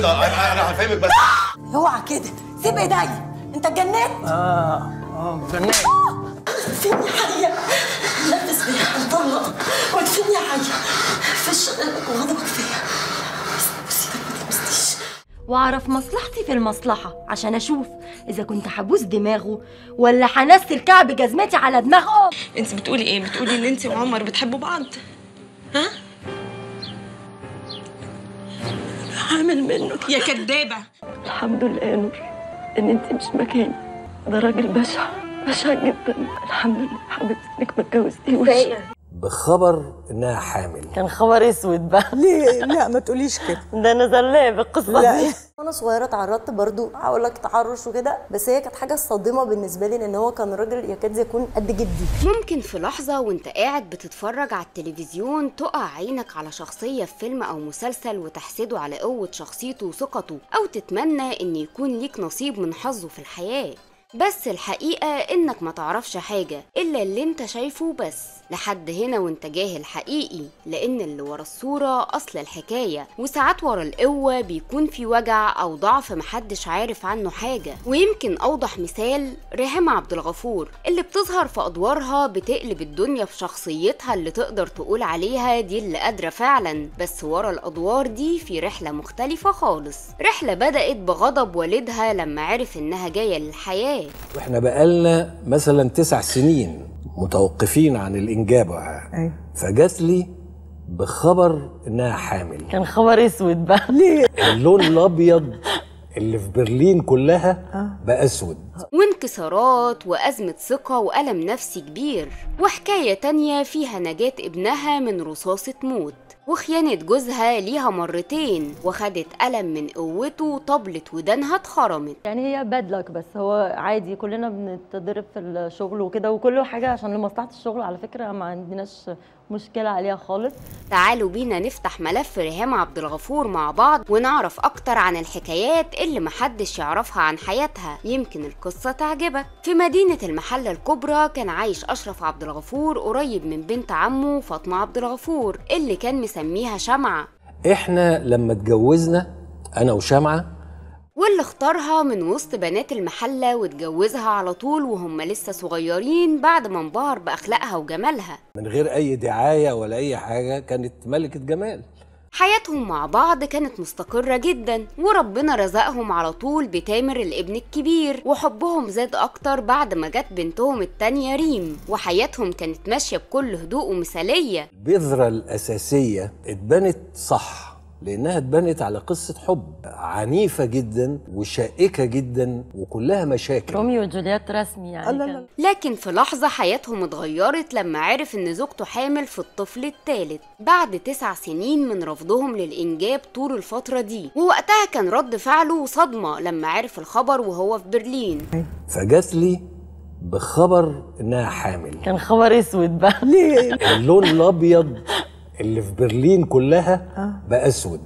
بيضة، انا هفهمك بس. اوعى كده، سيب ايديا، انت اتجننت؟ اتجننت. ادفني حية، نفس فيا عبد الله، وادفني حية في شغلك وغضبك فيا، وسيبك ما تلمسنيش. واعرف مصلحتي في المصلحة عشان اشوف اذا كنت هبوس دماغه ولا هنسل كعب جزمتي على دماغه. انت بتقولي ايه؟ بتقولي ان انت وعمر بتحبوا بعض؟ ها؟ عامل منه يا كدابة. الحمد لله يا نور ان انت مش مكاني، ده راجل بشع بشع جدا. الحمد لله حبيبتي انك ما اتجوزتيهوش. بخبر انها حامل. كان خبر اسود بقى. ليه؟ لا ما تقوليش كده. ده انا زلاه بالقصه دي. وانا صغيره اتعرضت برضو، هقول لك تحرش وكده، بس هي كانت حاجه صادمه بالنسبه لي لان هو كان راجل يكاد يكون قد جدي. ممكن في لحظه وانت قاعد بتتفرج على التلفزيون تقع عينك على شخصيه في فيلم او مسلسل وتحسده على قوه شخصيته وثقته، او تتمنى ان يكون ليك نصيب من حظه في الحياه. بس الحقيقة إنك ما تعرفش حاجة إلا اللي انت شايفه بس. لحد هنا وانت جاهل حقيقي، لأن اللي ورا الصورة أصل الحكاية، وساعات ورا القوة بيكون في وجع أو ضعف محدش عارف عنه حاجة. ويمكن أوضح مثال ريهام عبد الغفور، اللي بتظهر في أدوارها بتقلب الدنيا في شخصيتها اللي تقدر تقول عليها دي اللي قادرة فعلا، بس ورا الأدوار دي في رحلة مختلفة خالص. رحلة بدأت بغضب والدها لما عرف إنها جاية للحياة. واحنا بقالنا مثلا 9 سنين متوقفين عن الانجاب، فجات لي بخبر انها حامل. كان خبر اسود بقى. ليه؟ اللون الابيض اللي في برلين كلها بقى اسود. وانكسارات وأزمة ثقة وألم نفسي كبير، وحكاية تانية فيها نجاة ابنها من رصاصة موت، وخيانة جوزها ليها مرتين، وخدت ألم من قوته وطبلة ودانها اتخرمت. يعني هي باد لك، بس هو عادي كلنا بنتضرب في الشغل وكده، وكل حاجه عشان لمصلحه الشغل على فكره، ما عندناش مشكله عليها خالص. تعالوا بينا نفتح ملف ريهام عبد الغفور مع بعض ونعرف اكتر عن الحكايات اللي محدش يعرفها عن حياتها، يمكن القصه تعجبك. في مدينه المحله الكبرى كان عايش اشرف عبد الغفور قريب من بنت عمه فاطمه عبد الغفور اللي كان مسميها شمعه. احنا لما اتجوزنا انا وشمعه، واللي اختارها من وسط بنات المحلة واتجوزها على طول وهم لسه صغيرين بعد ما انبهر بأخلاقها وجمالها من غير أي دعاية ولا أي حاجة، كانت ملكة جمال. حياتهم مع بعض كانت مستقرة جدا، وربنا رزقهم على طول بتامر الابن الكبير، وحبهم زاد أكتر بعد ما جت بنتهم التانية ريم، وحياتهم كانت ماشية بكل هدوء ومثالية. البذرة الأساسية اتبنت صح، لأنها اتبنت على قصة حب عنيفة جدا وشائكة جدا وكلها مشاكل. روميو وجولييت رسمي يعني. لكن في لحظة حياتهم اتغيرت لما عرف إن زوجته حامل في الطفل الثالث بعد 9 سنين من رفضهم للإنجاب طول الفترة دي، ووقتها كان رد فعله صدمة لما عرف الخبر وهو في برلين. فجات لي بخبر إنها حامل. كان خبر اسود بقى. ليه؟ اللون الأبيض اللي في برلين كلها بقى اسود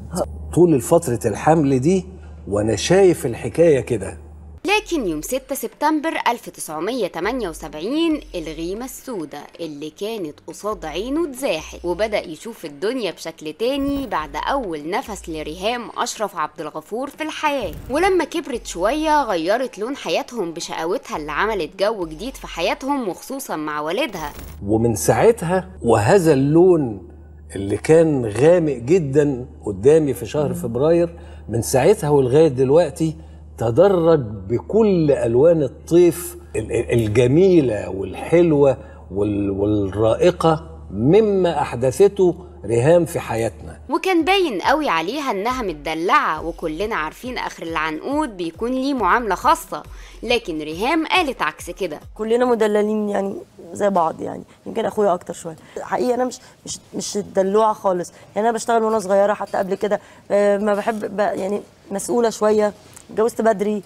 طول فترة الحمل دي، وانا شايف الحكاية كده. لكن يوم 6 سبتمبر 1978 الغيمة السوداء اللي كانت قصاد عينه اتزاحت، وبدأ يشوف الدنيا بشكل تاني بعد أول نفس لريهام أشرف عبد الغفور في الحياة. ولما كبرت شوية غيرت لون حياتهم بشقاوتها اللي عملت جو جديد في حياتهم وخصوصا مع والدها. ومن ساعتها وهذا اللون اللي كان غامق جدا قدامي في شهر فبراير، من ساعتها ولغاية دلوقتي تدرج بكل ألوان الطيف الجميلة والحلوة والرائقة مما أحدثته ريهام في حياتنا. وكان باين قوي عليها انها متدلعة، وكلنا عارفين اخر العنقود بيكون ليه معاملة خاصة، لكن ريهام قالت عكس كده. كلنا مدللين يعني زي بعض، يعني يمكن اخويا اكتر شويه. حقيقي انا مش دلوعه خالص، يعني انا بشتغل وانا صغيره، حتى قبل كده ما بحب يعني مسؤوله شويه، اتجوزت بدري،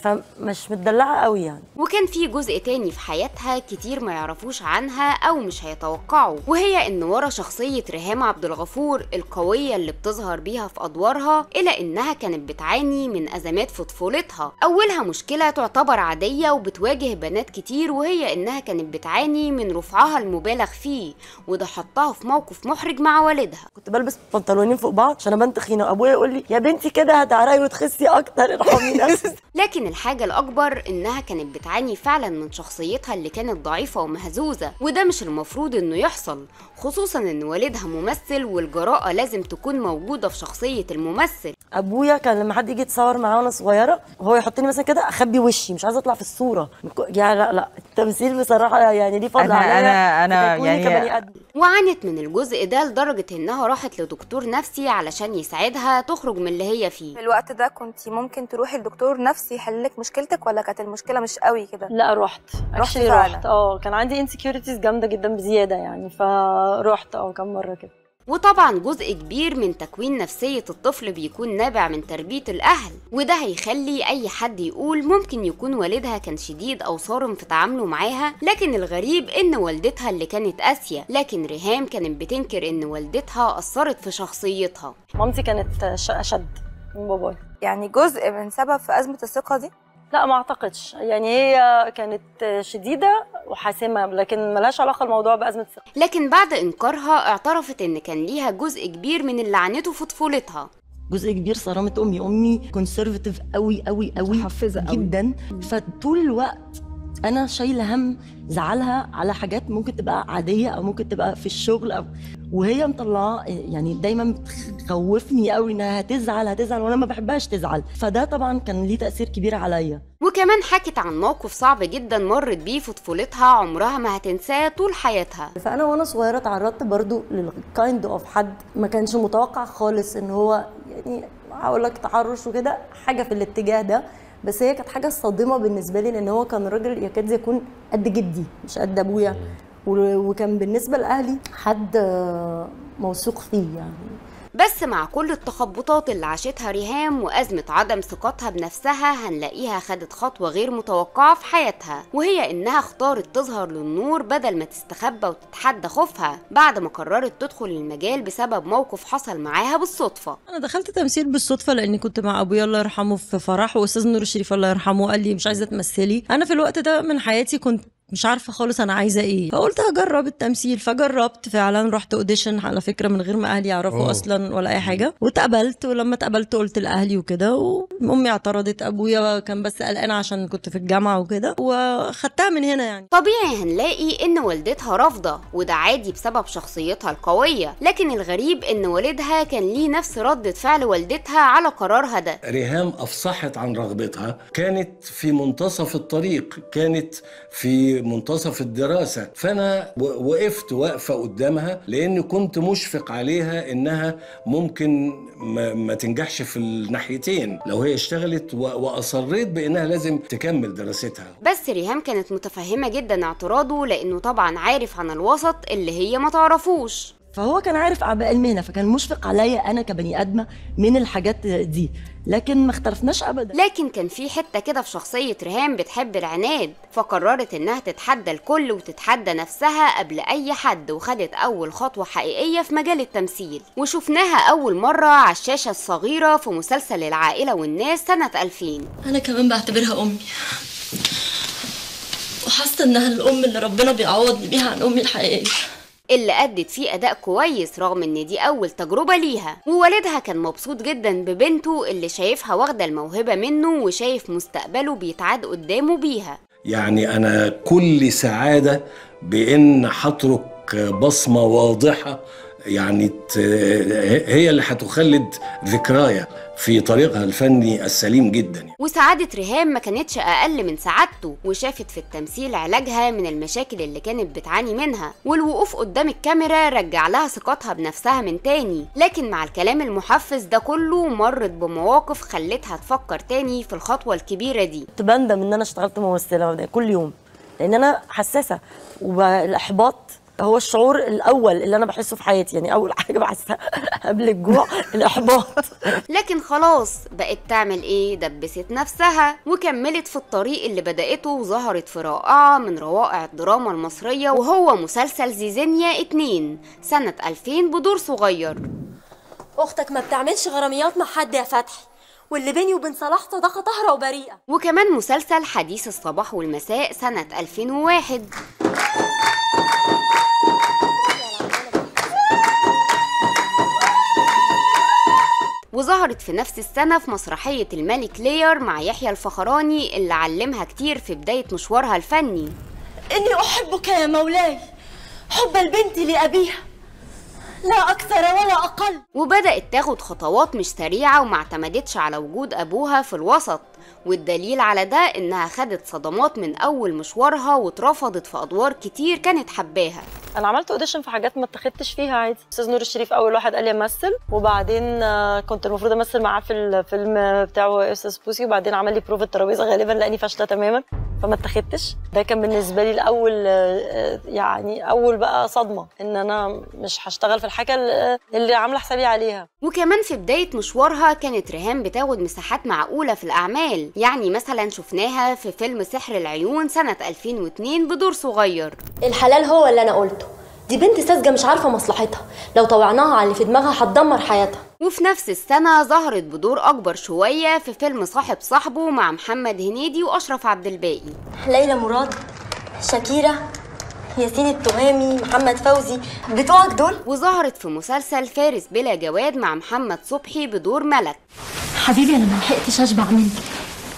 فمش متدلعه قوي يعني. وكان في جزء تاني في حياتها كتير ما يعرفوش عنها او مش هيتوقعوا، وهي ان ورا شخصيه ريهام عبد الغفور القويه اللي بتظهر بيها في ادوارها، الا انها كانت بتعاني من ازمات في طفولتها. اولها مشكله تعتبر عاديه وبتواجه بنات كتير، وهي انها كانت بتعاني من رفعها المبالغ فيه، وده حطها في موقف محرج مع والدها. كنت بلبس بنطلونين فوق بعض عشان ابان تخينه، وابويا يقول لي يا بنتي كده هتعرقي وتخسي اكتر، ارحمي نفسك. لكن الحاجه الاكبر انها كانت بتعاني فعلا من شخصيتها اللي كانت ضعيفه ومهزوزه، وده مش المفروض انه يحصل، خصوصا ان والدها ممثل والجراءه لازم تكون موجوده في شخصيه الممثل. ابويا كان لما حد يجي يتصور معاه وانا صغيره وهو يحطني مثلا كده اخبي وشي، مش عايزه اطلع في الصوره يعني. لا التمثيل بصراحه يعني ليه فضل عليا، انا يعني وعانت من الجزء ده لدرجه انها راحت لدكتور نفسي علشان يساعدها تخرج من اللي هي فيه. في الوقت ده كنتي ممكن تروحي لدكتور نفسي يحللك مشكلتك، ولا كانت المشكله مش قوي كده؟ لا رحت فعلا. كان عندي انسكيورتيز جامده جدا بزياده يعني، فرحت كم مره كده. وطبعا جزء كبير من تكوين نفسية الطفل بيكون نابع من تربية الأهل، وده هيخلي أي حد يقول ممكن يكون والدها كان شديد أو صارم في تعامله معاها، لكن الغريب إن والدتها اللي كانت قاسية. لكن ريهام كانت بتنكر إن والدتها أثرت في شخصيتها. مامتي كانت أشد من بابايا. يعني جزء من سبب في أزمة الثقة دي؟ لا ما اعتقدش، يعني هي كانت شديده وحاسمه، لكن ملهاش علاقه الموضوع بازمه الثقه. لكن بعد انكارها اعترفت ان كان ليها جزء كبير من اللي عانته في طفولتها. جزء كبير صرامه امي كونسرفتيف قوي قوي قوي، محفزه جدا، فطول الوقت انا شايله هم زعلها على حاجات ممكن تبقى عاديه او ممكن تبقى في الشغل، او وهي مطلعه يعني دايما بتخوفني قوي انها هتزعل وانا ما بحبهاش تزعل، فده طبعا كان ليه تاثير كبير عليا. وكمان حكت عن موقف صعب جدا مرت بيه في طفولتها عمرها ما هتنساه طول حياتها. فانا وانا صغيره تعرضت برضو للكايند اوف حد ما كانش متوقع خالص ان هو يعني هقول لك تحرش وكده، حاجه في الاتجاه ده، بس هي كانت حاجه صادمه بالنسبه لي، لان هو كان راجل يكاد يكون قد جدي مش قد ابويا، وكان بالنسبه لاهلي حد موثوق فيه يعني. بس مع كل التخبطات اللي عاشتها ريهام وأزمة عدم ثقتها بنفسها، هنلاقيها خدت خطوة غير متوقعة في حياتها، وهي إنها اختارت تظهر للنور بدل ما تستخبى وتتحدى خوفها، بعد ما قررت تدخل المجال بسبب موقف حصل معاها بالصدفة. أنا دخلت تمثيل بالصدفة لأني كنت مع أبويا الله يرحمه في فرح، وأستاذ نور الشريف الله يرحمه قال لي مش عايزة تمثلي. أنا في الوقت ده من حياتي كنت مش عارفه خالص انا عايزه ايه، فقلت هجرب التمثيل، فجربت فعلا. رحت اوديشن على فكره من غير ما اهلي يعرفوا اصلا ولا اي حاجه، واتقبلت. ولما اتقبلت قلت لاهلي وكده، وامي اعترضت، ابويا كان بس قلقان عشان كنت في الجامعه وكده، وخدتها من هنا يعني. طبيعي هنلاقي ان والدتها رافضه، وده عادي بسبب شخصيتها القويه، لكن الغريب ان والدها كان ليه نفس ردة فعل والدتها على قرارها ده. ريهام افصحت عن رغبتها، كانت في منتصف الطريق، كانت في منتصف الدراسة، فأنا وقفت وقفة قدامها لأني كنت مشفق عليها إنها ممكن ما تنجحش في الناحيتين لو هي اشتغلت، وأصريت بإنها لازم تكمل دراستها. بس ريهام كانت متفهمة جدا اعتراضه، لأنه طبعا عارف عن الوسط اللي هي ما تعرفوش، فهو كان عارف أعباء المهنة، فكان مشفق عليا أنا كبني آدمة من الحاجات دي، لكن ما اختلفناش أبدا. لكن كان في حتة كده في شخصية ريهام بتحب العناد، فقررت إنها تتحدى الكل وتتحدى نفسها قبل أي حد، وخدت أول خطوة حقيقية في مجال التمثيل، وشفناها أول مرة على الشاشة الصغيرة في مسلسل العائلة والناس سنة 2000. أنا كمان بعتبرها أمي، وحاسة إنها الأم اللي ربنا بيعوضني بيها عن أمي الحقيقية، اللي أدت فيه أداء كويس رغم إن دي أول تجربة ليها. ووالدها كان مبسوط جدا ببنته اللي شايفها واخدة الموهبة منه، وشايف مستقبله بيتعاد قدامه بيها. يعني أنا كل سعادة بإن هترك بصمة واضحة، يعني هي اللي هتخلد ذكرايا في طريقها الفني السليم جدا. وسعادة ريهام ما كانتش أقل من سعادته، وشافت في التمثيل علاجها من المشاكل اللي كانت بتعاني منها، والوقوف قدام الكاميرا رجع لها ثقتها بنفسها من تاني. لكن مع الكلام المحفز ده كله مرت بمواقف خلتها تفكر تاني في الخطوة الكبيرة دي. كنت بندم إن أنا اشتغلت ممثلة كل يوم، لأن أنا حساسة، والإحباط هو الشعور الاول اللي انا بحسه في حياتي، يعني اول حاجه بحسها قبل الجوع الاحباط. لكن خلاص بقت تعمل ايه؟ دبست نفسها وكملت في الطريق اللي بدأته وظهرت في رائعة من روائع الدراما المصرية، وهو مسلسل زيزينيا 2 سنة 2000 بدور صغير. اختك ما بتعملش غراميات مع حد يا فتحي، واللي بيني وبين صلاح صداقه طاهره وبريئه. وكمان مسلسل حديث الصباح والمساء سنة 2001. وظهرت في نفس السنة في مسرحية الملك لير مع يحيى الفخراني اللي علمها كتير في بداية مشوارها الفني. إني أحبك يا مولاي حب البنت لأبيها لا أكثر ولا أقل. وبدأت تاخد خطوات مش سريعة وما اعتمدتش على وجود أبوها في الوسط، والدليل على ده إنها خدت صدمات من أول مشوارها واترفضت في أدوار كتير كانت حباها. انا عملت اوديشن في حاجات ما اتخدتش فيها عادي. استاذ نور الشريف اول واحد قال لي امثل، وبعدين كنت المفروض امثل معاه في الفيلم بتاعه استاذ بوسي، وبعدين عمل لي بروف الترابيزه غالبا لاني فاشله تماما فما اتخدتش. ده كان بالنسبه لي الاول يعني اول بقى صدمه ان انا مش هشتغل في الحاجه اللي عامله حسابي عليها. وكمان في بدايه مشوارها كانت ريهام بتاخد مساحات معقوله في الاعمال، يعني مثلا شفناها في فيلم سحر العيون سنه 2002 بدور صغير. الحلال هو اللي انا قلته، دي بنت ساذجه مش عارفه مصلحتها، لو طوعناها على اللي في دماغها هتدمر حياتها. وفي نفس السنه ظهرت بدور اكبر شويه في فيلم صاحب صاحبه مع محمد هنيدي واشرف عبد الباقي. ليلى مراد، شاكيرا، ياسين التهامي، محمد فوزي، بتوعك دول. وظهرت في مسلسل فارس بلا جواد مع محمد صبحي بدور ملك. حبيبي انا ملحقتش اشبع منك،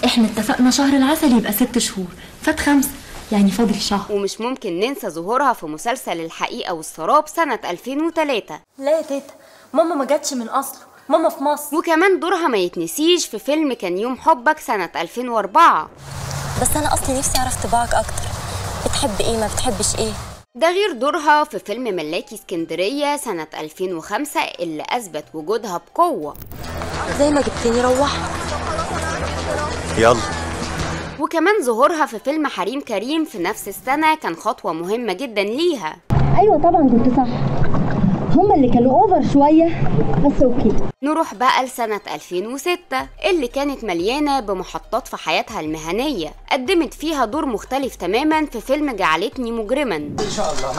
احنا اتفقنا شهر العسل يبقى 6 شهور، فات 5، يعني فاضل شهر. ومش ممكن ننسى ظهورها في مسلسل الحقيقة والسراب سنة 2003. لا يا تيتا، ماما ما جاتش من اصله، ماما في مصر. وكمان دورها ما يتنسيش في فيلم كان يوم حبك سنة 2004. بس انا اصلي نفسي اعرف طباعك اكتر، بتحب ايه ما بتحبش ايه. ده غير دورها في فيلم ملاكي اسكندرية سنة 2005 اللي أثبت وجودها بقوة. زي ما جبتني روح يلا. وكمان ظهورها في فيلم حريم كريم في نفس السنة كان خطوة مهمة جدا ليها. ايوه طبعا كنت صح، هما اللي كانوا اوفر شويه بس اوكي. نروح بقى لسنة 2006 اللي كانت مليانة بمحطات في حياتها المهنية، قدمت فيها دور مختلف تماما في فيلم جعلتني مجرما. ان شاء الله.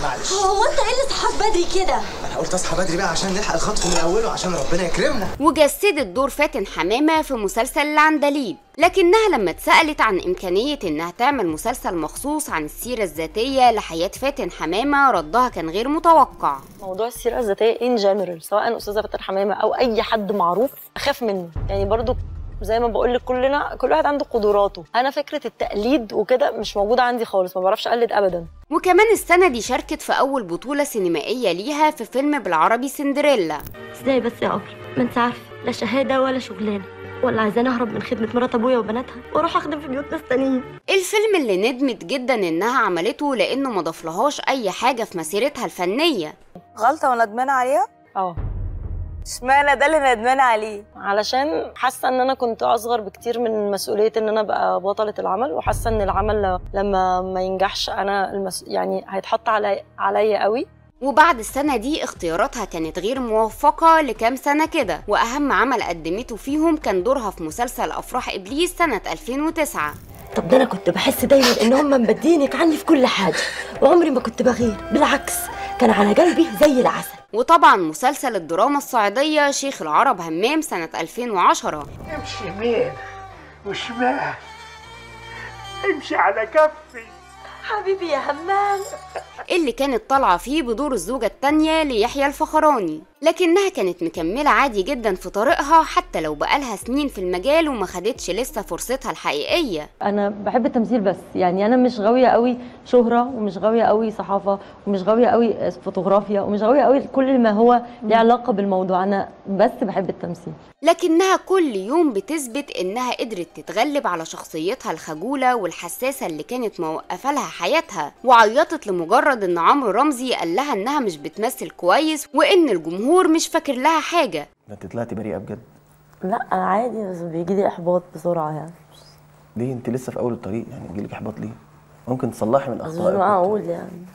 معلش هو انت ايه اللي صحاك بدري كده؟ انا قلت اصحى بدري بقى عشان نلحق الخطف من اوله عشان ربنا يكرمنا. وجسدت دور فاتن حمامة في مسلسل العندليب، لكنها لما اتسألت عن إمكانية إنها تعمل مسلسل مخصوص عن السيرة الذاتية لحياة فاتن حمامة ردها كان غير متوقع. موضوع السيرة الذاتية ان جنرال سواء أستاذة فاتن حمامة أو أي حد معروف أخاف منه، يعني برضو زي ما بقول لك كل واحد عنده قدراته. أنا فكرة التقليد وكده مش موجودة عندي خالص، ما بعرفش أقلد أبدا. وكمان السنة دي شاركت في أول بطولة سينمائية ليها في فيلم بالعربي سندريلا. ازاي بس يا قمر، ما انت عارفه لا شهادة ولا شغلانة، ولا عايزاني اهرب من خدمه مرات ابويا وبناتها واروح اخدم في بيوت ناس تانيين. الفيلم اللي ندمت جدا انها عملته لانه ما ضافلهاش اي حاجه في مسيرتها الفنيه. غلطه وندمانه عليها؟ اشمعنى ده اللي ندمانه عليه؟ علشان حاسه ان انا كنت اصغر بكتير من مسؤوليه ان انا ابقى بطله العمل، وحاسه ان العمل لما ما ينجحش انا يعني هيتحط عليا قوي. وبعد السنة دي اختياراتها كانت غير موفقة لكام سنة كده، وأهم عمل قدمته فيهم كان دورها في مسلسل أفراح إبليس سنة 2009. طب ده أنا كنت بحس دايما إن هم مبدينك عني في كل حاجة، وعمري ما كنت بغير، بالعكس كان على قلبي زي العسل. وطبعا مسلسل الدراما الصعيدية شيخ العرب همام سنة 2010. امشي يمين وشمال، امشي على كفي حبيبي يا همام، اللي كانت طالعة فيه بدور الزوجة التانية ليحيى الفخراني، لكنها كانت مكملة عادي جدا في طريقها حتى لو بقالها سنين في المجال وما خدتش لسه فرصتها الحقيقية. أنا بحب التمثيل بس، يعني أنا مش غاوية قوي شهرة، ومش غاوية قوي صحافة، ومش غاوية قوي فوتوغرافيا، ومش غاوية قوي كل ما هو له علاقة بالموضوع. أنا بس بحب التمثيل. لكنها كل يوم بتثبت إنها قدرت تتغلب على شخصيتها الخجولة والحساسة اللي كانت موقفة لها حياتها، وعيطت لمجرد إن عمرو رمزي قال لها إنها مش بتمثل كويس وإن الجمهور مش فاكر لها حاجة. انت طلعتي بريئة بجد؟ لا عادي، بس بيجي لي إحباط بسرعة يعني. ليه؟ انت لسه في أول الطريق، يعني يجيلك إحباط ليه؟ ممكن تصلحي من أخطائك. معقول يعني.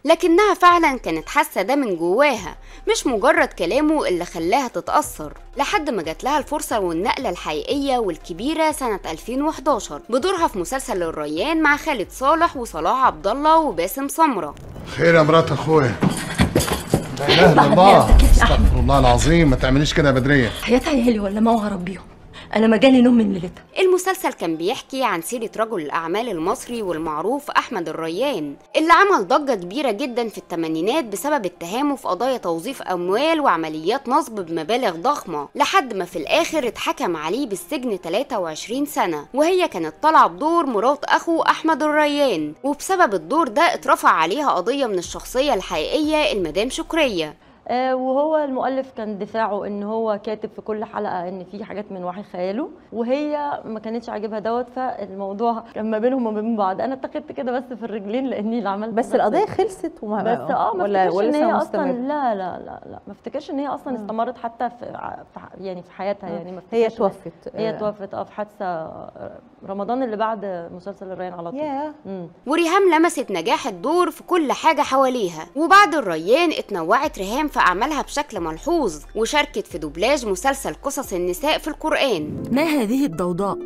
لكنها فعلا كانت حاسة ده من جواها، مش مجرد كلامه اللي خلاها تتأثر، لحد ما جات لها الفرصة والنقلة الحقيقية والكبيرة سنة 2011 بدورها في مسلسل الريان مع خالد صالح وصلاح عبد الله وباسم سمرة. خير يا مرات اخويا. لا اله الا الله، استغفر الله العظيم، ما تعمليش كده يا بدريه. حياة عيالي ولا ما هربيهم، انا ما جالي نوم من ليلتها. المسلسل كان بيحكي عن سيرة رجل الأعمال المصري والمعروف أحمد الريان، اللي عمل ضجة كبيرة جدا في الثمانينات بسبب اتهامه في قضايا توظيف أموال وعمليات نصب بمبالغ ضخمة، لحد ما في الآخر اتحكم عليه بالسجن 23 سنة، وهي كانت طالعة بدور مرات أخو أحمد الريان، وبسبب الدور ده اترفع عليها قضية من الشخصية الحقيقية المدام شكرية. وهو المؤلف كان دفاعه ان هو كاتب في كل حلقه ان في حاجات من وحي خياله، وهي ما كانتش عاجبها دوت، فالموضوع كان ما بينهم وما بين بعض. انا اتخذت كده بس في الرجلين لاني اللي عملت بس القضيه خلصت وما بس ما افتكرش ان هي اصلا لا ما افتكرش ان هي اصلا استمرت حتى في حياتها. يعني ما هي توفت في حادثه رمضان اللي بعد مسلسل الريان على طول. وريهام لمست نجاح الدور في كل حاجه حواليها، وبعد الريان اتنوعت ريهام في أعمالها بشكل ملحوظ، وشاركت في دوبلاج مسلسل قصص النساء في القرآن. ما هذه الضوضاء؟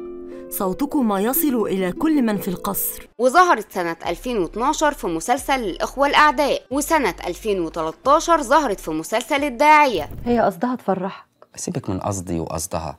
صوتكم ما يصل إلى كل من في القصر. وظهرت سنة 2012 في مسلسل الإخوة الأعداء، وسنة 2013 ظهرت في مسلسل الداعية. هي قصدها تفرحك. سيبك من قصدي وقصدها،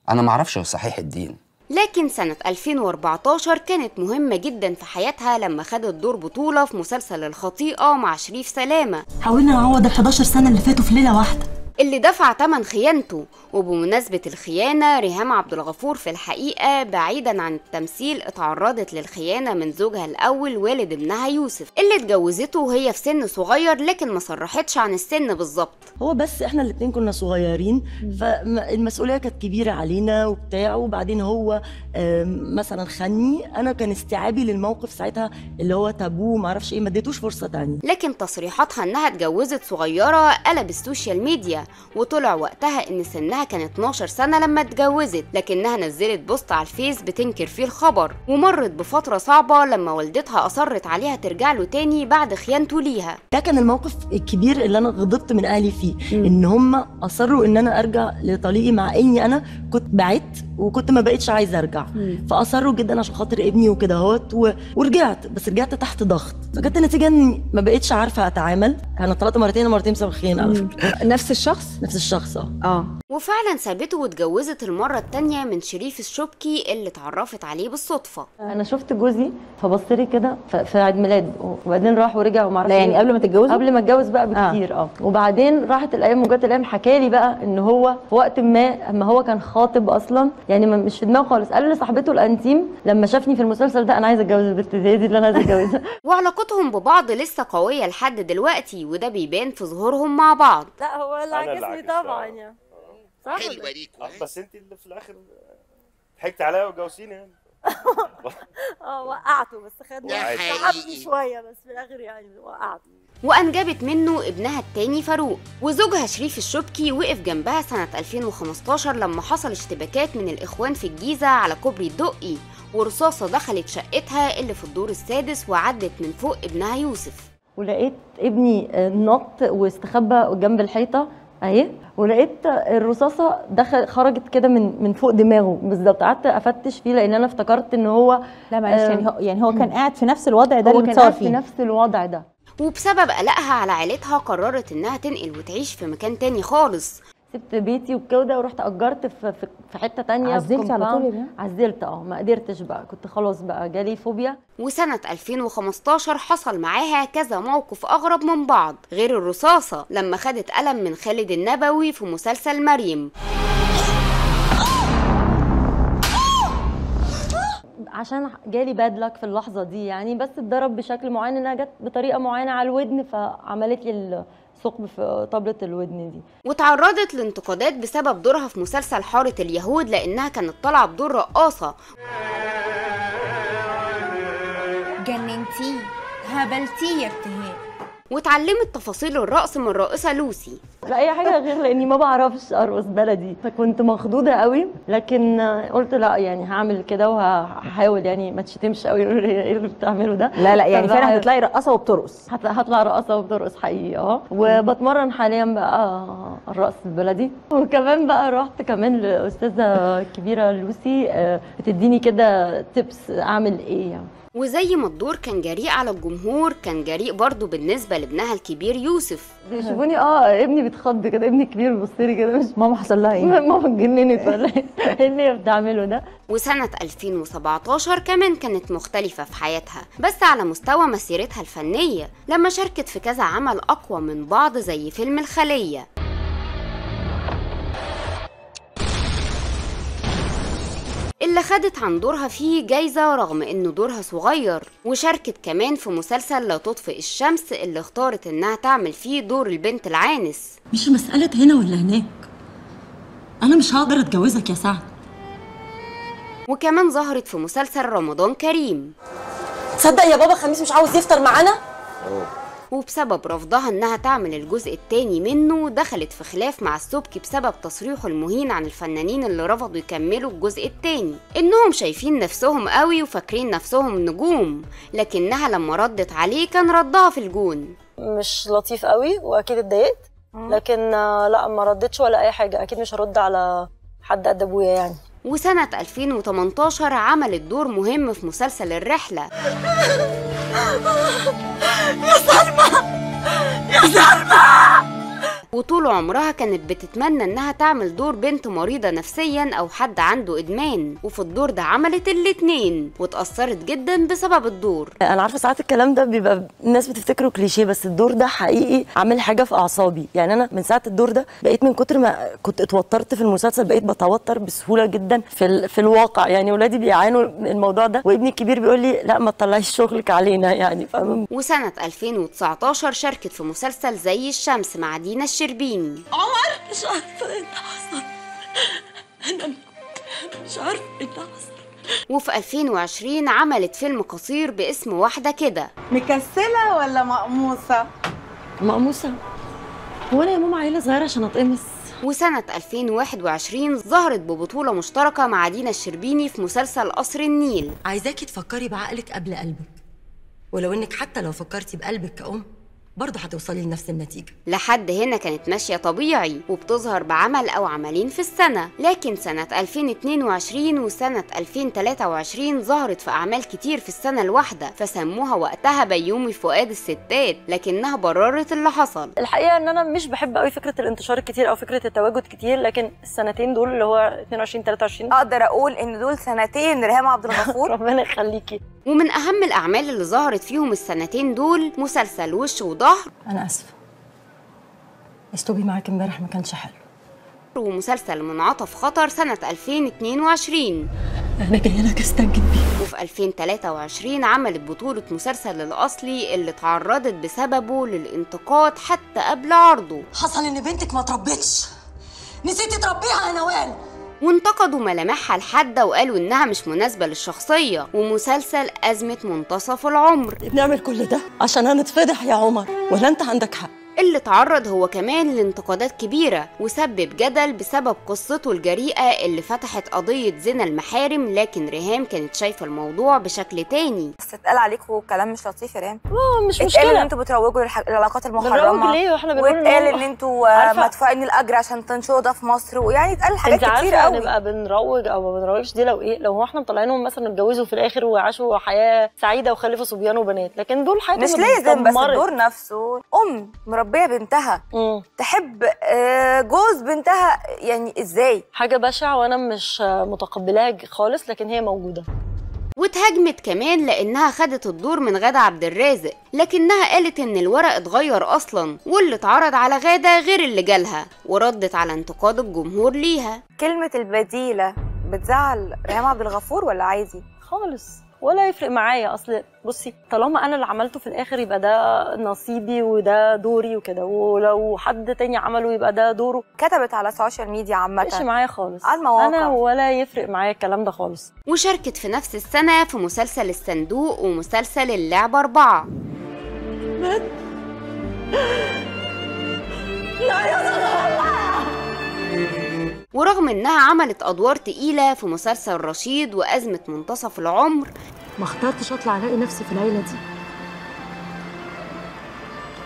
أنا معرفش صحيح الدين. لكن سنة 2014 كانت مهمة جدا في حياتها لما خدت دور بطولة في مسلسل الخطيئة مع شريف سلامة. حاولنا نعوض ال 11 سنة اللي فاتوا في ليلة واحدة، اللي دفع ثمن خيانته. وبمناسبة الخيانة، ريهام عبد الغفور في الحقيقة بعيدا عن التمثيل اتعرضت للخيانة من زوجها الأول والد ابنها يوسف، اللي اتجوزته وهي في سن صغير، لكن ما صرحتش عن السن بالظبط. هو بس احنا الاتنين كنا صغيرين، فالمسؤولية كانت كبيرة علينا وبتاع، وبعدين هو مثلا خني، انا كان استيعابي للموقف ساعتها اللي هو تابوه معرفش ايه، ما اديتوش فرصة تانية. لكن تصريحاتها انها اتجوزت صغيرة قلب السوشيال ميديا، وطلع وقتها ان سنها كان 12 سنة لما اتجوزت، لكنها نزلت بوست على الفيس بتنكر فيه الخبر، ومرت بفترة صعبة لما والدتها أصرت عليها ترجع له تاني بعد خيانته ليها. ده كان الموقف الكبير اللي انا غضبت من اهلي فيه، ان هم اصروا ان انا ارجع لطليقي، مع اني انا كنت بعدت وكنت ما بقتش عايزه ارجع، فاصروا جدا عشان خاطر ابني وكده اهوت، ورجعت، بس رجعت تحت ضغط، فكانت النتيجه اني ما بقتش عارفه اتعامل. انا طلعت مرتين بسبب خيانه على فكره. نفس الشخص وفعلا سابته واتجوزت المره الثانيه من شريف الشبكي اللي اتعرفت عليه بالصدفه. انا شفت جوزي فبص لي كده في عيد ميلاد، وبعدين راح ورجع وما اعرفش. لا يعني قبل ما تتجوزوا؟ قبل ما اتجوز بقى بكتير. وبعدين راحت الايام وجت الايام، حكى لي بقى ان هو في وقت ما اما هو كان خاطب اصلا، يعني مش في دماغه خالص، قال لصاحبته الانتيم لما شافني في المسلسل ده انا عايزه اتجوز البنت دي اللي انا عايزه اتجوزها. وعلاقتهم ببعض لسه قويه لحد دلوقتي، وده بيبان في ظهورهم مع بعض. لا هو اللي عكسني طبعا يعني. حلوه ليكوا بس انت اللي في الاخر ضحكت عليا وجوزيني يعني. وقعته، بس تعبني شويه، بس في الاخر يعني وقعته. وأنجبت منه ابنها التاني فاروق، وزوجها شريف الشبكي وقف جنبها سنة 2015 لما حصل اشتباكات من الإخوان في الجيزة على كوبري الدقي، ورصاصة دخلت شقتها اللي في الدور السادس وعدت من فوق ابنها يوسف. ولقيت ابني نط واستخبى جنب الحيطة اهي، ولقيت الرصاصه خرجت كده من فوق دماغه بالظبط. قعدت افتش فيه لان انا افتكرت ان هو لا معلش يعني هو كان قاعد في نفس الوضع ده اللي متصور فيه، في نفس الوضع ده. وبسبب قلقها على عيلتها قررت انها تنقل وتعيش في مكان تاني خالص. سبت بيتي وكده ورحت اجرت في حته تانية. عزلتي على طول يعني؟ عزلت ما قدرتش بقى، كنت خلاص بقى جالي فوبيا. وسنة 2015 حصل معاها كذا موقف أغرب من بعض، غير الرصاصة لما خدت قلم من خالد النبوي في مسلسل مريم. عشان جالي باد لك في اللحظة دي يعني، بس اتضرب بشكل معين، انها جت بطريقة معينة على الودن فعملت لي ثقب في طبلة الودن دي. وتعرضت لانتقادات بسبب دورها في مسلسل حارة اليهود لأنها كانت طالعة بدور رقاصة. جننتيه، هبلتيه يا ابتهال. واتعلمت تفاصيل الرقص من الراقصة لوسي. لا اي حاجه غير لاني ما بعرفش ارقص بلدي، فكنت مخضوضه قوي، لكن قلت لا يعني هعمل كده وهحاول يعني ما تشتمش قوي ايه اللي بتعمله ده. لا يعني فعلا هتطلعي رقاصه وبترقص. هطلع رقاصه وبترقص حقيقي. وبتمرن حاليا بقى الرقص البلدي، وكمان بقى رحت كمان لاستاذه كبيره لوسي بتديني كده تيبس اعمل ايه يعني. وزي ما الدور كان جريء على الجمهور، كان جريء برضه بالنسبه لابنها الكبير يوسف. بيشوفوني ابني بيتخض كده، ابني الكبير بيبص لي كده، مش ماما حصل لها ايه؟ ماما اتجننت ولا ايه اللي هي بتعمله ده؟ وسنه 2017 كمان كانت مختلفه في حياتها، بس على مستوى مسيرتها الفنيه، لما شاركت في كذا عمل اقوى من بعض زي فيلم الخليه، اللي خدت عن دورها فيه جايزة رغم انه دورها صغير. وشاركت كمان في مسلسل لا تطفئ الشمس اللي اختارت انها تعمل فيه دور البنت العانس. مش مسألة هنا ولا هناك، انا مش هقدر اتجوزك يا سعد. وكمان ظهرت في مسلسل رمضان كريم. تصدق يا بابا خميس مش عاوز يفطر معانا؟ وبسبب رفضها انها تعمل الجزء الثاني منه دخلت في خلاف مع السبكي بسبب تصريحه المهين عن الفنانين اللي رفضوا يكملوا الجزء الثاني، انهم شايفين نفسهم قوي وفاكرين نفسهم نجوم، لكنها لما ردت عليه كان ردها في الجون. مش لطيف قوي واكيد اتضايقت، لكن لا ما ردتش ولا اي حاجه، اكيد مش هرد على حد قد ابويا يعني. وسنة 2018 عملت دور مهم في مسلسل الرحلة. يا سلمى يا سلمى. وطول عمرها كانت بتتمنى انها تعمل دور بنت مريضة نفسيا او حد عنده ادمان، وفي الدور ده عملت الاتنين واتأثرت جدا بسبب الدور. انا عارفه ساعات الكلام ده بيبقى الناس بتفتكره كليشيه، بس الدور ده حقيقي عامل حاجه في اعصابي. يعني انا من ساعه الدور ده بقيت من كتر ما كنت اتوترت في المسلسل بقيت بتوتر بسهوله جدا في الواقع. يعني ولادي بيعانوا من الموضوع ده، وابني الكبير بيقول لي لا ما تطلعيش شغلك علينا يعني، فاهم. وسنة 2019 شاركت في مسلسل زي الشمس مع دينا الشربيني. عمر مش عارفه ايه اللي حصل، انا مش عارفه ايه اللي حصل. وفي 2020 عملت فيلم قصير باسم واحدة كده. مكسلة ولا مقموصة؟ مقموصة. هو انا يا ماما عيلة صغيرة عشان اتقمص؟ وسنة 2021 ظهرت ببطولة مشتركة مع دينا الشربيني في مسلسل قصر النيل. عايزاكي تفكري بعقلك قبل قلبك، ولو انك حتى لو فكرتي بقلبك كأم برضه هتوصلي لنفس النتيجة. لحد هنا كانت ماشية طبيعي وبتظهر بعمل أو عملين في السنة، لكن سنة 2022 وسنة 2023 ظهرت في أعمال كتير في السنة الواحدة، فسموها وقتها بيومي فؤاد الستات، لكنها بررت اللي حصل. الحقيقة إن أنا مش بحب قوي فكرة الانتشار الكتير أو فكرة التواجد كتير، لكن السنتين دول اللي هو 22 23 أقدر أقول إن دول سنتين ريهام عبد الغفور. ربنا يخليكي. ومن أهم الأعمال اللي ظهرت فيهم السنتين دول مسلسل وش وظهر. أنا آسفة، أسلوبي معاك امبارح ما كانش حلو. ومسلسل منعطف خطر سنة 2022. أنا جاية لك أستنجد بيه. وفي 2023 عملت بطولة مسلسل الأصلي اللي اتعرضت بسببه للانتقاد حتى قبل عرضه. حصل إن بنتك ما تربتش، نسيتي تربيها يا نوال. وانتقدوا ملامحها الحادة وقالوا إنها مش مناسبة للشخصية. ومسلسل أزمة منتصف العمر. بنعمل كل ده عشان هنتفضح يا عمر، ولا أنت عندك حق؟ اللي اتعرض هو كمان لانتقادات كبيرة وسبب جدل بسبب قصته الجريئة اللي فتحت قضية زنا المحارم، لكن ريهام كانت شايفة الموضوع بشكل تاني. بس اتقال عليكم كلام مش لطيف يا ريهام. مش مشكلة. اتقال ان انتوا بتروجوا للعلاقات المحرمة، ليه واحنا بنقول واتقال ان انتوا مدفوعين الاجر عشان تنشروا ده في مصر، ويعني اتقال حاجات كتير قوي. نبقى بنروج او ما بنروجش دي لو ايه، لو هو احنا مطلعينهم مثلا اتجوزوا في الاخر وعاشوا حياة سعيدة وخلفوا صبيان وبنات، لكن دول حياتهم مش لازم. بس الدور نفسه مربية بنتها تحب جوز بنتها، يعني ازاي؟ حاجة بشعة وانا مش متقبلاها خالص، لكن هي موجودة. واتهاجمت كمان لانها خدت الدور من غادة عبد الرازق، لكنها قالت ان الورق اتغير اصلا واللي اتعرض على غادة غير اللي جالها، وردت على انتقاد الجمهور ليها. كلمة البديلة بتزعل ريهام عبد الغفور ولا عادي؟ خالص ولا يفرق معايا. اصل بصي، طالما انا اللي عملته في الاخر يبقى ده نصيبي وده دوري وكده، ولو حد تاني عمله يبقى ده دوره. كتبت على السوشيال ميديا عامه مش معايا خالص على المواقع، انا ولا يفرق معايا الكلام ده خالص. وشاركت في نفس السنه في مسلسل الصندوق ومسلسل اللعبه 4. لا يا زغلول. ورغم انها عملت ادوار تقيله في مسلسل رشيد وازمه منتصف العمر، ما اخترتش اطلع الاقي نفسي في العيله دي،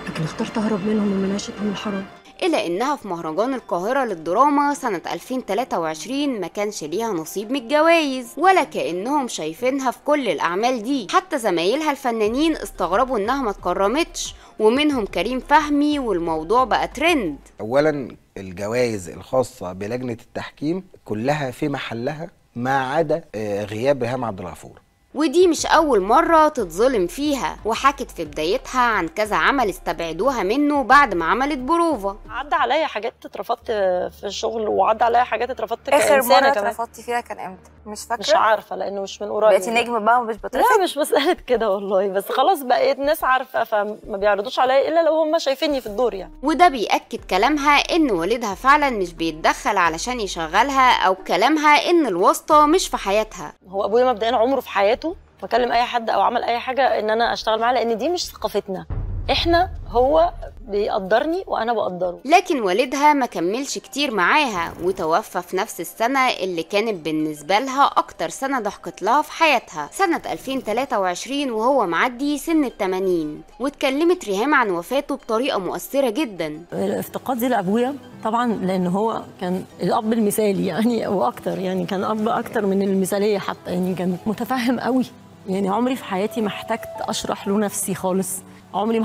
لكن اخترت اهرب منهم من مناشدهم الحرام. إلا إنها في مهرجان القاهرة للدراما سنة 2023 ما كانش ليها نصيب من الجوايز، ولا كأنهم شايفينها في كل الأعمال دي. حتى زمايلها الفنانين استغربوا إنها ما اتكرمتش، ومنهم كريم فهمي، والموضوع بقى ترند. أولا الجوائز الخاصة بلجنة التحكيم كلها في محلها ما عدا غياب ريهام عبد الغفور، ودي مش أول مرة تتظلم فيها، وحكت في بدايتها عن كذا عمل استبعدوها منه بعد ما عملت بروفا. عدى عليا حاجات اترفضت في الشغل، وعدى عليا حاجات اترفضت اخر كإنسانة مرة كمان. اترفضتي فيها كان امتى؟ مش فاكرة؟ مش عارفة لأنه مش من قريب. بقيتي نجم بقى ومش بترفض؟ لا مش مسألة كده والله، بس خلاص بقيت ناس عارفة فما بيعرضوش عليا إلا لو هم شايفيني في الدور يعني. وده بيأكد كلامها إن والدها فعلا مش بيتدخل علشان يشغلها، أو كلامها إن الواسطة مش في حياتها. هو أبويا مبدئيا عمره في حياته فكلم اي حد او عمل اي حاجه ان انا اشتغل معاه، لان دي مش ثقافتنا احنا. هو بيقدرني وانا بقدره. لكن والدها ما كملش كتير معاها، وتوفى في نفس السنه اللي كانت بالنسبه لها اكتر سنه ضحكت لها في حياتها، سنه 2023، وهو معدي سن ال80. واتكلمت ريهام عن وفاته بطريقه مؤثره جدا. افتقادي لابويا طبعا لان هو كان الاب المثالي يعني، واكتر يعني كان اب اكتر من المثاليه حتى، يعني كان متفهم قوي. يعني عمري في حياتي ما احتجت اشرح له نفسي خالص، عمري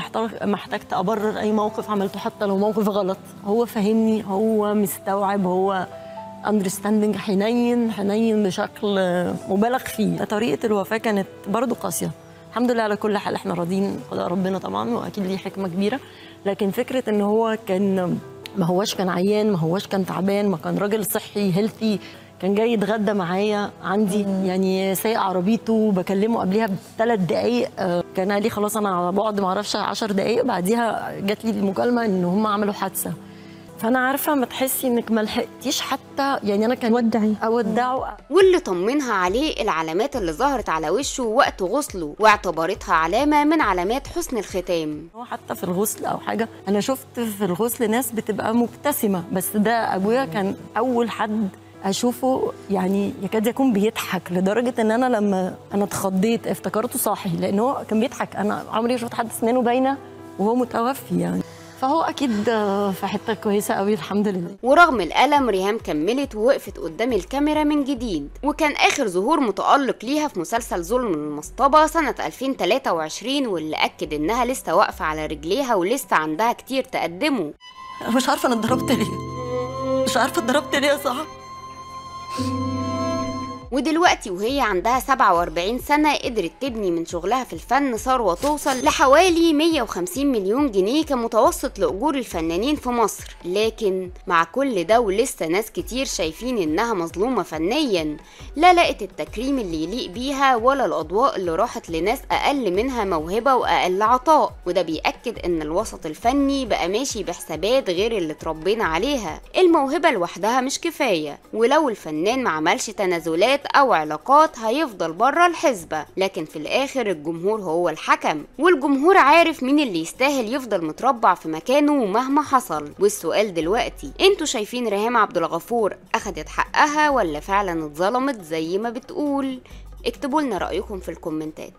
ما احتجت ابرر اي موقف عملته حتى لو موقف غلط. هو فاهمني، هو مستوعب، هو understanding، حنين بشكل مبالغ فيه. طريقه الوفاه كانت برضو قاسيه. الحمد لله على كل حال، احنا راضيين قضاء ربنا طبعا، واكيد ليه حكمه كبيره. لكن فكره ان هو كان ما هواش كان عيان، ما هواش كان تعبان، ما كان راجل صحي هيلثي، كان جاي يتغدى معايا عندي، يعني سايق عربيته، بكلمه قبليها ب3 دقايق، كان قال لي خلاص انا على بعد ما اعرفش 10 دقايق، بعديها جات لي المكالمه ان هم عملوا حادثه. فانا عارفه ما تحسي انك ما لحقتيش حتى، يعني انا كان اودعه. واللي طمنها عليه العلامات اللي ظهرت على وشه وقت غسله، واعتبرتها علامه من علامات حسن الختام. هو حتى في الغسل او حاجه، انا شفت في الغسل ناس بتبقى مبتسمه، بس ده ابويا كان اول حد اشوفه يعني يكاد يكون بيضحك، لدرجه ان انا لما انا اتخضيت افتكرته صاحي، لان هو كان بيضحك. انا عمري ما شفت حد اسنانه باينه وهو متوفي يعني، فهو اكيد في حته كويسه قوي الحمد لله. ورغم الالم ريهام كملت ووقفت قدام الكاميرا من جديد، وكان اخر ظهور متالق ليها في مسلسل ظلم المصطبه سنه 2023، واللي اكد انها لسه واقفه على رجليها ولسه عندها كتير تقدمه. مش عارفه انا اتضربت ليه، مش عارفه اتضربت ليه يا صاحبي. ودلوقتي وهي عندها 47 سنة قدرت تبني من شغلها في الفن ثروة توصل لحوالي 150 مليون جنيه كمتوسط لأجور الفنانين في مصر. لكن مع كل ده ولسه ناس كتير شايفين إنها مظلومة فنيا، لا لقت التكريم اللي يليق بيها ولا الأضواء اللي راحت لناس أقل منها موهبة وأقل عطاء. وده بيأكد إن الوسط الفني بقى ماشي بحسابات غير اللي اتربينا عليها. الموهبة لوحدها مش كفاية، ولو الفنان ما عملش تنازلات أو علاقات هيفضل بره الحسبة، لكن في الآخر الجمهور هو الحكم، والجمهور عارف مين اللي يستاهل يفضل متربع في مكانه مهما حصل. والسؤال دلوقتي، انتوا شايفين ريهام عبد الغفور أخدت حقها ولا فعلا اتظلمت زي ما بتقول؟ اكتبوا لنا رأيكم في الكومنتات.